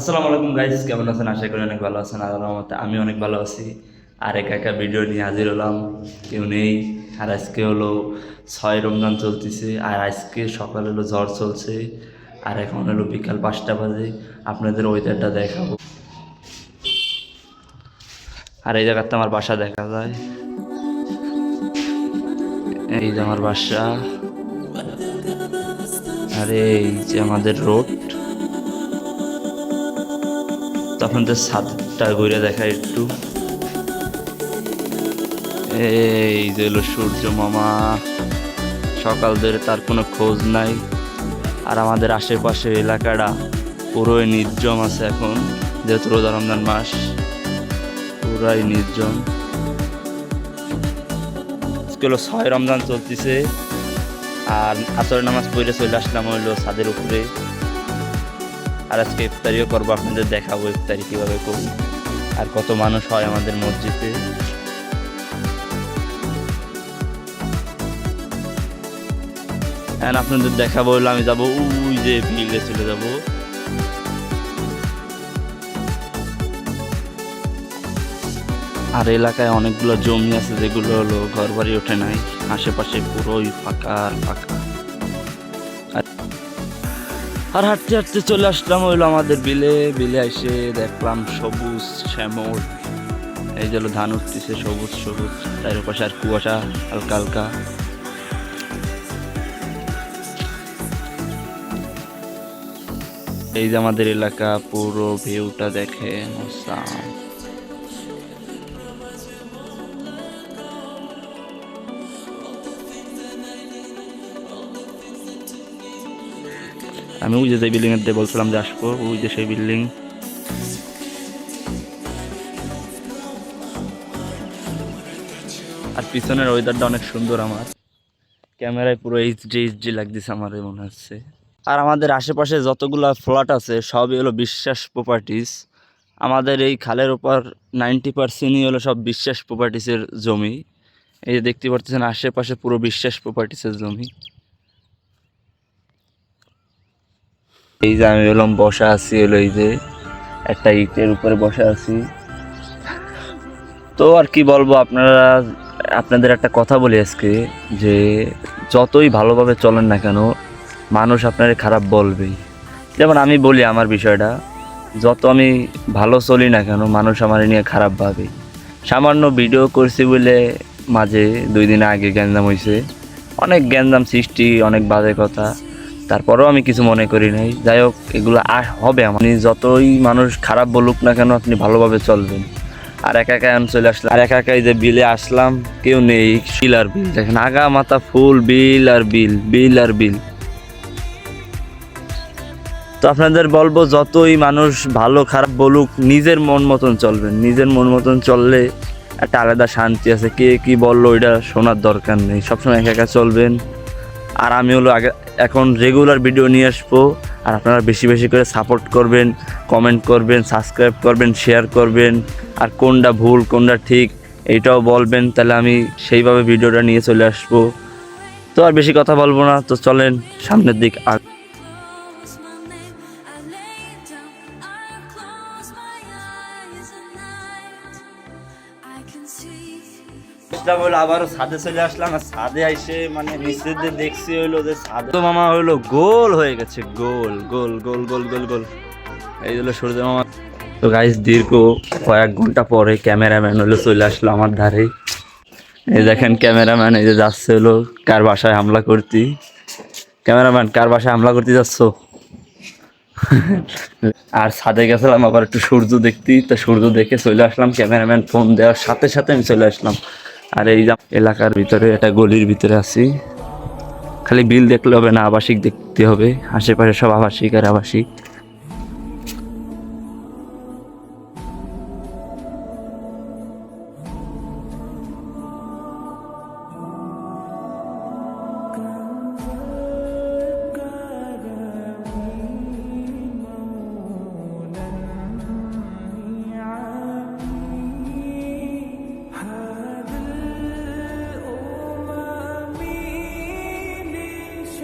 আসসালামু আলাইকুম গাইস, কেমন আছেন? আশা করি অনেক ভালো আছেন। আল্লাহর রহমতে আমি অনেক ভালো আছি। আর একা একা ভিডিও নিয়ে হাজির হলাম, কেউ নেই। আর আজকে হলো 6 রমজান চলতেছে, আর আজকে সকালে হলো ঝড় চলছে, আর এখন হলো বিকাল 5টা বাজে। আপনাদের ওয়েদারটা দেখাবো। আর এই জায়গাতে আমার বাসা দেখা যায়, এই যে আমার বাসা। আর এই যে আমাদের রোড। তখন তো ছাদটা ঘুরে দেখায় একটু। এই যে হলো সূর্য মামা, সকাল ধরে তার কোনো খোঁজ নাই। আর আমাদের আশেপাশের এলাকাটা পুরোই নির্জন আছে এখন, যেহেতু রোজা রমজান মাস, পুরাই নির্জন। আজকে হলো 6 রমজান চলতেছে, আর আসরের নামাজ পড়ে চলে আসলাম হইলো ছাদের উপরে। আর আজকে ইফতারিও করবো, আপনাদের দেখাবো ইফতারি কীভাবে করি আর কত মানুষ হয় আমাদের মসজিদে। আপনাদের দেখাবো হইলো, আমি যাবো ওই যে ফিল্ডে চলে যাবো। আর এলাকায় অনেকগুলো জমি আছে যেগুলো হলো ঘর বাড়ি ওঠে নাই, আশেপাশে পুরোই ফাঁকা আর ফাঁকা। আর হাঁটতে হাঁটতে চলে আসলাম হইলো আমাদের বিলে। বিলে এসে দেখলাম সবুজ শ্যামল, এই যে ধান উঠতেছে সবুজ সবুজ, তার পাশে আর কুয়াশা হালকা হালকা। এই যে আমাদের এলাকা, পুরো ভিউটা দেখে মসাম। আমি ওই যে বিল্ডিং এর দিয়ে বলছিলাম যে আসবো, ওই যে সেই বিল্ডিং। আর পিছনের ওয়েদারটা অনেক সুন্দর, আমার ক্যামেরায় পুরো এইচডি এইচডি লাগতেছে আমার মনে হচ্ছে। আর আমাদের আশেপাশে যতগুলা ফ্ল্যাট আছে সবই হলো বিশ্বাস প্রপার্টিজ। আমাদের এই খালের ওপর 90%ই হলো সব বিশ্বাস প্রপার্টিসের জমি। এই যে দেখতে পাচ্ছেন আশেপাশে পুরো বিশ্বাস প্রপার্টিসের জমি। এই যে আমি হলাম বসা আছি হলো এই যে একটা ইটের উপরে বসা আছি। তো আর কি বলবো, আপনাদের একটা কথা বলি আজকে, যে যতই ভালোভাবে চলেন না কেন মানুষ আপনারে খারাপ বলবেই। যেমন আমি বলি আমার বিষয়টা, যত আমি ভালো চলি না কেন মানুষ আমার নিয়ে খারাপ ভাবে। সামান্য ভিডিও করছি বলে মাঝে 2 দিন আগে গ্যাঞ্জাম হয়েছে, অনেক গ্যাঞ্জাম সৃষ্টি, অনেক বাজে কথা, তারপরেও আমি কিছু মনে করি নাই। যাই হোক, এগুলো হবে। আপনি যতই মানুষ খারাপ বলুক না কেন আপনি ভালোভাবে চলবেন। আর একা একা আমি চলে আসলাম, আর একা একাই যে বিলে আসলাম, কেউ নেই, বিল আর বিল দেখেন, আগা মাথা ফুল বিল আর বিল, বিল আর বিল। তো আপনাদের বলবো, যতই মানুষ ভালো খারাপ বলুক নিজের মন মতন চলবেন। নিজের মন মতন চললে একটা আলাদা শান্তি আছে। কে কি বললো ওইটা শোনার দরকার নেই, সবসময় একা একা চলবেন। আর আমি হলো এখন রেগুলার ভিডিও নিয়ে আসবো, আর আপনারা বেশি বেশি করে সাপোর্ট করবেন, কমেন্ট করবেন, সাবস্ক্রাইব করবেন, শেয়ার করবেন। আর কোনটা ভুল কোনটা ঠিক এইটাও বলবেন, তাহলে আমি সেইভাবে ভিডিওটা নিয়ে চলে আসবো। তো আর বেশি কথা বলবো না, তো চলেন সামনের দিক আবারও ছাদে চলে আসলাম। আর ছাদে আইসে মানে নিচে দিয়ে দেখছি হইলো যে ছাদ তো মামা হইলো গোল হয়ে গেছে, গোল গোল গোল গোল গোল গোল। এই হলো সূর্য মামা। তো গাইস, দীর্ঘ কয়েক ঘন্টা পরে ক্যামেরাম্যান হলো চলে আসলো আমার ধারে। এই দেখেন ক্যামেরাম্যান এই যে যাচ্ছে হলো কার বাসায় হামলা করতে। ক্যামেরাম্যান, কার বাসায় হামলা করতে যাচ্ছ? আর ছাদে গেছিলাম আবার একটু সূর্য দেখতে, তো সূর্য দেখে চলে আসলাম। ক্যামেরাম্যান ফোন দেওয়ার সাথে সাথে আমি চলে আসলাম। আর এই এলাকার ভিতরে একটা গলির ভিতরে আছি। খালি বিল দেখলে হবে না, আবাসিক দেখতে হবে। আশেপাশে সব আবাসিক আর আবাসিক।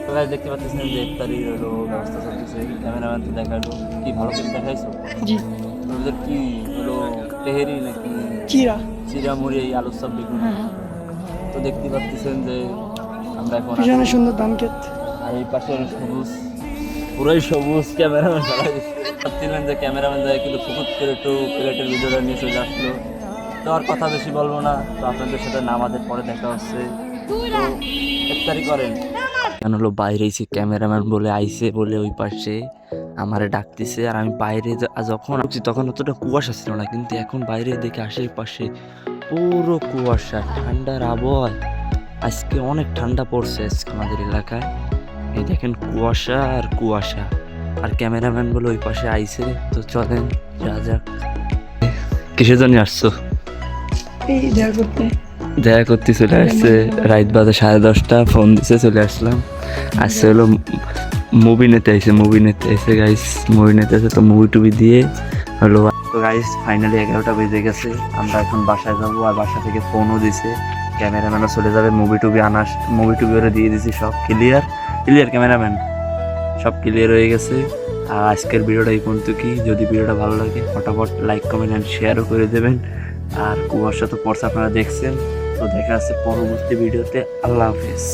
তো guys, দেখতে পাচ্ছেন যে ইফতারির হলো ব্যবস্থা চলতেছে। ক্যামেরাম্যান তো দেখালো কি ভালো করে দেখাইছো। জি ওদের কি হলো তেহেরি নাকি চিরা। চিরা মুড়ি এই আলুর সব বেগুন। হ্যাঁ হ্যাঁ, তো দেখতে পাচ্ছেন যে আমরা এখন পিছনে সুন্দর ধান ক্ষেত। আর এই পাশে সবুজ, পুরোই সবুজ। ক্যামেরাম্যান চালাই ভাবছিলেন যে ক্যামেরাম্যান যায় কিন্তু ফুকুত করে একটু প্লেটের ভিডিওটা নিয়ে চলে আসলো। তো আর কথা বেশি বলবো না, তো আপনাদের সাথে নামাজের পরে দেখা হচ্ছে। তো ইফতারি করেন কেন হলো বাইরে এসে ক্যামেরাম্যান বলে আইসে বলে ওই পাশে আমারে ডাকতেছে, আর আমি বাইরে যখন আসছি তখন অতটা কুয়াশা ছিল না, কিন্তু এখন বাইরে দেখে আশেপাশে পুরো কুয়াশা, ঠান্ডার আবহাওয়া। আজকে অনেক ঠান্ডা পড়ছে আজকে আমাদের এলাকায়। এই দেখেন কুয়াশা আর কুয়াশা, আর ক্যামেরাম্যান বলে ওই পাশে আইসে। তো চলেন যা যাক। কিসের জন্য আসছো? এই দেখা করতে। দেখা করতে চলে আসছে, রাত বাজে 10:30, ফোন দিছে চলে আসলাম। আসছে হলো মুভি নিতে আইসে গাইস, মুভি নিতে আসে। তো মুভি টুভি দিয়ে হলো। তো গাইস ফাইনালি 11টা বেজে গেছে, আমরা এখন বাসায় যাবো। আর বাসা থেকে ফোনও দিছে, ক্যামেরাম্যানও চলে যাবে। মুভি টুভি ওরা দিয়ে দিছি, সব ক্লিয়ার ক্যামেরাম্যান সব ক্লিয়ার হয়ে গেছে। আর আজকের ভিডিওটা এই পর্যন্ত। কি যদি ভিডিওটা ভালো লাগে ফটাফট লাইক কমেন্ট অ্যান্ড শেয়ারও করে দেবেন। আর কুয়াশা তো পড়ছে আপনারা দেখছেন। তো দেখা যাচ্ছে পরবর্তী ভিডিওতে। আল্লাহ হাফেজ।